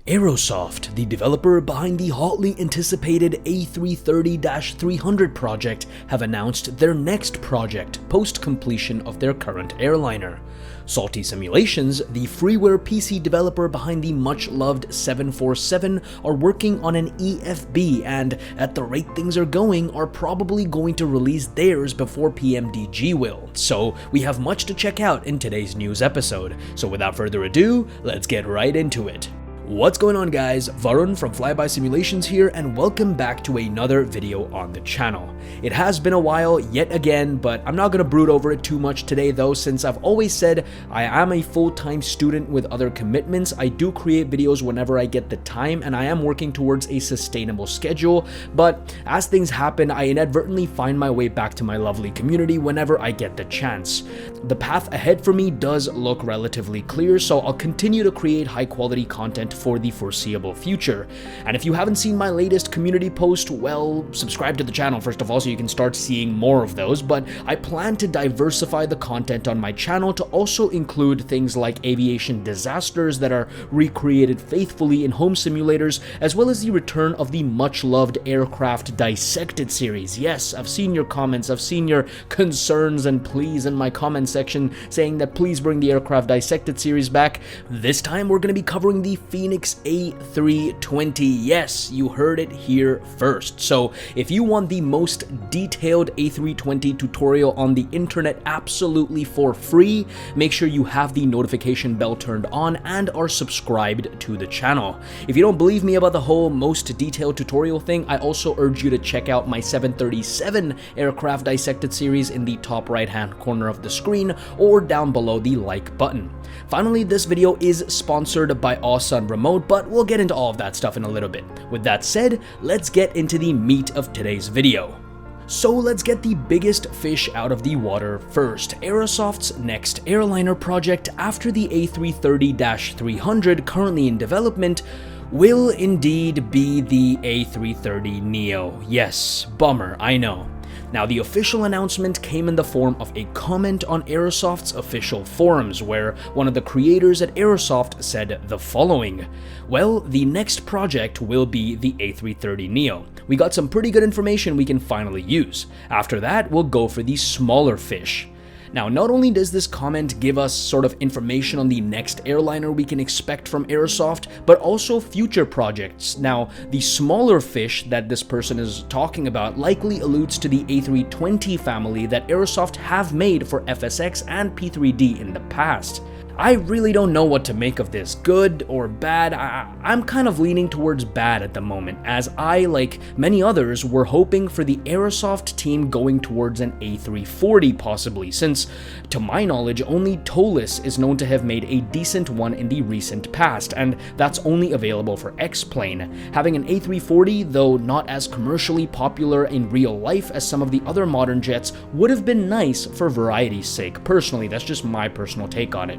Aerosoft, the developer behind the hotly anticipated A330-300 project, have announced their next project post-completion of their current airliner. Salty Simulations, the freeware PC developer behind the much-loved 747, are working on an EFB and, at the rate things are going, are probably going to release theirs before PMDG will. So we have much to check out in today's news episode. So without further ado, let's get right into it. What's going on, guys? Varun from FlyBy Simulations here, and welcome back to another video on the channel. It has been a while yet again, but I'm not going to brood over it too much today though, since I've always said I am a full-time student with other commitments. I do create videos whenever I get the time, and I am working towards a sustainable schedule, but as things happen, I inadvertently find my way back to my lovely community whenever I get the chance. The path ahead for me does look relatively clear, so I'll continue to create high-quality content for the foreseeable future. And if you haven't seen my latest community post, well, subscribe to the channel first of all so you can start seeing more of those, but I plan to diversify the content on my channel to also include things like aviation disasters that are recreated faithfully in home simulators, as well as the return of the much-loved Aircraft Dissected series. Yes, I've seen your comments, I've seen your concerns and pleas in my comment section saying that please bring the Aircraft Dissected series back. This time we're going to be covering the Phoenix A320. Yes, you heard it here first. So if you want the most detailed A320 tutorial on the internet absolutely for free, make sure you have the notification bell turned on and are subscribed to the channel. If you don't believe me about the whole most detailed tutorial thing, I also urge you to check out my 737 Aircraft Dissected series in the top right hand corner of the screen or down below the like button. Finally, this video is sponsored by Awesome Remote, but we'll get into all of that stuff in a little bit. With that said, let's get into the meat of today's video. So let's get the biggest fish out of the water first. Aerosoft's next airliner project after the A330-300 currently in development will indeed be the A330neo. Yes, bummer, I know. Now, the official announcement came in the form of a comment on Aerosoft's official forums, where one of the creators at Aerosoft said the following: well, the next project will be the A330neo. We got some pretty good information we can finally use. After that, we'll go for the smaller fish. Now, not only does this comment give us sort of information on the next airliner we can expect from Aerosoft, but also future projects. Now, the smaller fish that this person is talking about likely alludes to the A320 family that Aerosoft have made for FSX and P3D in the past. I really don't know what to make of this, good or bad. I'm kind of leaning towards bad at the moment, as I, like many others, were hoping for the Aerosoft team going towards an A340 possibly, since, to my knowledge, only Tolis is known to have made a decent one in the recent past, and that's only available for X-Plane. Having an A340, though not as commercially popular in real life as some of the other modern jets, would have been nice for variety's sake. Personally, that's just my personal take on it.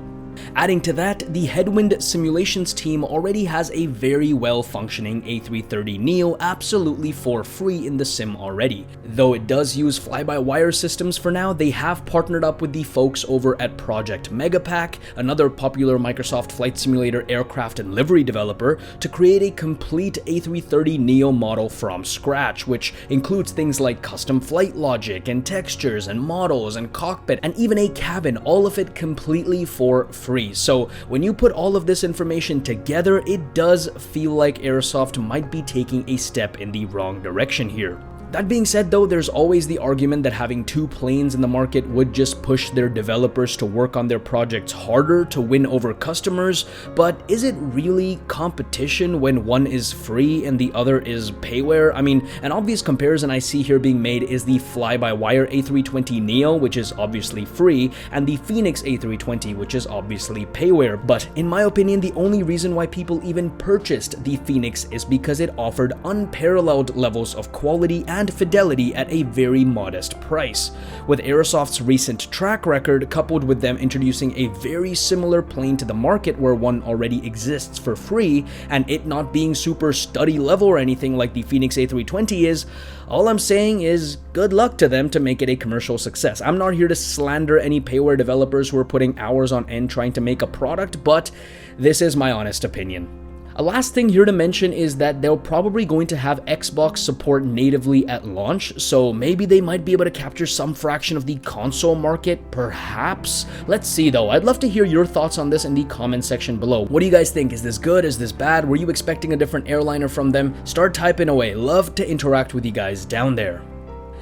Adding to that, the Headwind Simulations team already has a very well-functioning A330neo absolutely for free in the sim already. Though it does use fly-by-wire systems for now, they have partnered up with the folks over at Project Megapack, another popular Microsoft Flight Simulator aircraft and livery developer, to create a complete A330neo model from scratch, which includes things like custom flight logic and textures and models and cockpit and even a cabin, all of it completely for free. So when you put all of this information together, it does feel like Aerosoft might be taking a step in the wrong direction here. That being said though, there's always the argument that having two planes in the market would just push their developers to work on their projects harder to win over customers, but is it really competition when one is free and the other is payware? I mean, an obvious comparison I see here being made is the fly-by-wire A320neo, which is obviously free, and the Phoenix A320, which is obviously payware. But in my opinion, the only reason why people even purchased the Phoenix is because it offered unparalleled levels of quality and fidelity at a very modest price. With Aerosoft's recent track record, coupled with them introducing a very similar plane to the market where one already exists for free, and it not being super study level or anything like the Phoenix A320 is, all I'm saying is good luck to them to make it a commercial success. I'm not here to slander any payware developers who are putting hours on end trying to make a product, but this is my honest opinion. A last thing here to mention is that they're probably going to have Xbox support natively at launch, so maybe they might be able to capture some fraction of the console market, perhaps? Let's see though. I'd love to hear your thoughts on this in the comment section below. What do you guys think? Is this good? Is this bad? Were you expecting a different airliner from them? Start typing away. Love to interact with you guys down there.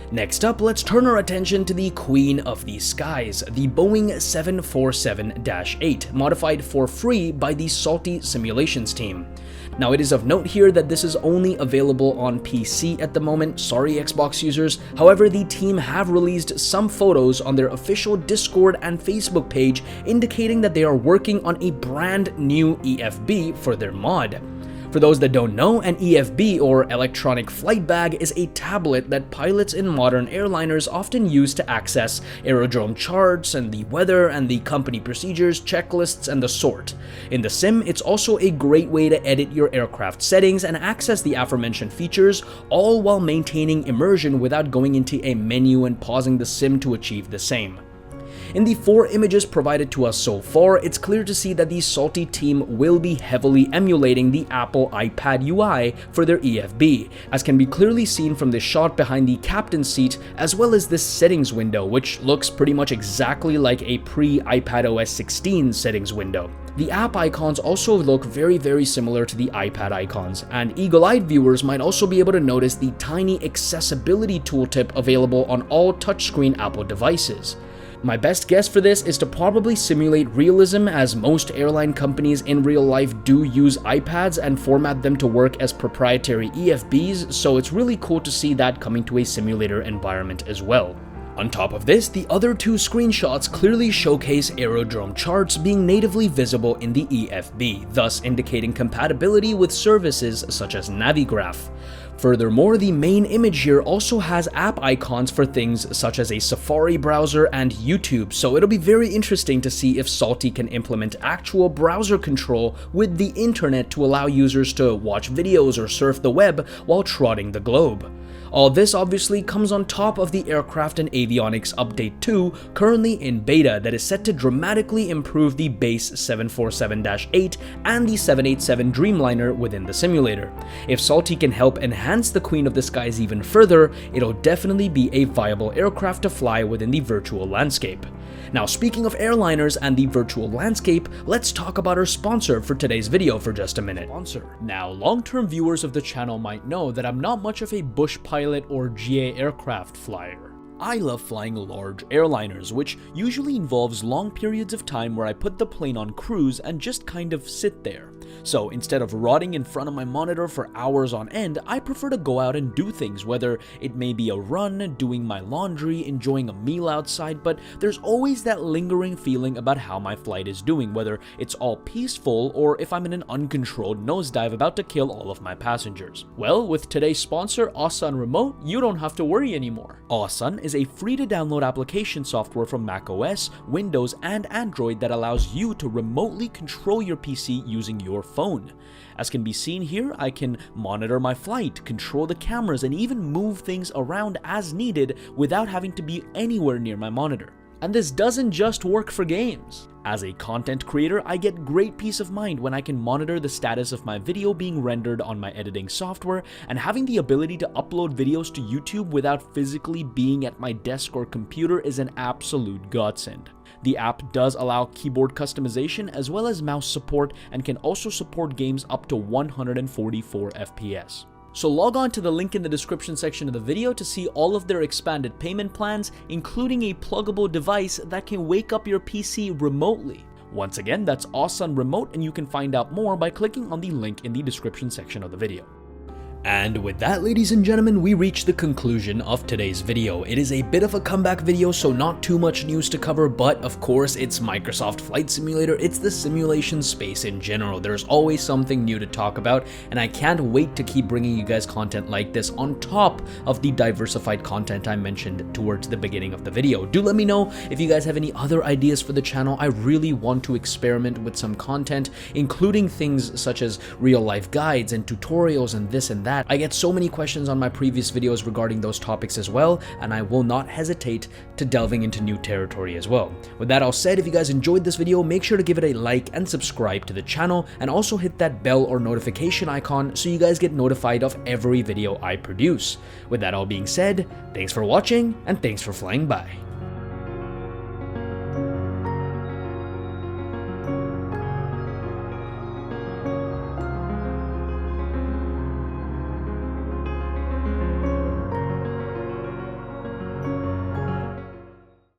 Next up, let's turn our attention to the queen of the skies, the Boeing 747-8, modified for free by the Salty Simulations team. Now, it is of note here that this is only available on PC at the moment, sorry Xbox users. However, the team have released some photos on their official Discord and Facebook page indicating that they are working on a brand new EFB for their mod. For those that don't know, an EFB, or electronic flight bag, is a tablet that pilots in modern airliners often use to access aerodrome charts and the weather and the company procedures, checklists, and the sort. In the sim, it's also a great way to edit your aircraft settings and access the aforementioned features, all while maintaining immersion without going into a menu and pausing the sim to achieve the same. In the 4 images provided to us so far, it's clear to see that the Salty team will be heavily emulating the Apple iPad UI for their EFB, as can be clearly seen from this shot behind the captain's seat, as well as this settings window, which looks pretty much exactly like a pre-iPadOS 16 settings window. The app icons also look very similar to the iPad icons, and eagle-eyed viewers might also be able to notice the tiny accessibility tooltip available on all touchscreen Apple devices. My best guess for this is to probably simulate realism, as most airline companies in real life do use iPads and format them to work as proprietary EFBs, so it's really cool to see that coming to a simulator environment as well. On top of this, the other 2 screenshots clearly showcase aerodrome charts being natively visible in the EFB, thus indicating compatibility with services such as Navigraph. Furthermore, the main image here also has app icons for things such as a Safari browser and YouTube, so it'll be very interesting to see if Salty can implement actual browser control with the internet to allow users to watch videos or surf the web while trotting the globe. All this obviously comes on top of the Aircraft and Avionics Update 2, currently in beta, that is set to dramatically improve the base 747-8 and the 787 Dreamliner within the simulator. If Salty can help enhance the Queen of the Skies even further, it'll definitely be a viable aircraft to fly within the virtual landscape. Now, speaking of airliners and the virtual landscape, let's talk about our sponsor for today's video for just a minute. Now, long-term viewers of the channel might know that I'm not much of a bush pilot or GA aircraft flyer. I love flying large airliners, which usually involves long periods of time where I put the plane on cruise and just kind of sit there. So instead of rotting in front of my monitor for hours on end, I prefer to go out and do things, whether it may be a run, doing my laundry, enjoying a meal outside, but there's always that lingering feeling about how my flight is doing, whether it's all peaceful or if I'm in an uncontrolled nosedive about to kill all of my passengers. Well, with today's sponsor, Awesome Remote, you don't have to worry anymore. Awesome is a free-to-download application software from macOS, Windows, and Android that allows you to remotely control your PC using your phone. As can be seen here, I can monitor my flight, control the cameras, and even move things around as needed without having to be anywhere near my monitor. And this doesn't just work for games. As a content creator, I get great peace of mind when I can monitor the status of my video being rendered on my editing software, and having the ability to upload videos to YouTube without physically being at my desk or computer is an absolute godsend. The app does allow keyboard customization as well as mouse support, and can also support games up to 144 FPS. So log on to the link in the description section of the video to see all of their expanded payment plans, including a pluggable device that can wake up your PC remotely. Once again, that's Awesome Remote, and you can find out more by clicking on the link in the description section of the video. And with that, ladies and gentlemen, we reach the conclusion of today's video. It is a bit of a comeback video, so not too much news to cover, but of course, it's Microsoft Flight Simulator. It's the simulation space in general. There's always something new to talk about, and I can't wait to keep bringing you guys content like this on top of the diversified content I mentioned towards the beginning of the video. Do let me know if you guys have any other ideas for the channel. I really want to experiment with some content, including things such as real life guides and tutorials and this and that. I get so many questions on my previous videos regarding those topics as well, and I will not hesitate to delving into new territory as well. With that all said, if you guys enjoyed this video, make sure to give it a like and subscribe to the channel, and also hit that bell or notification icon so you guys get notified of every video I produce. With that all being said, thanks for watching and thanks for flying by.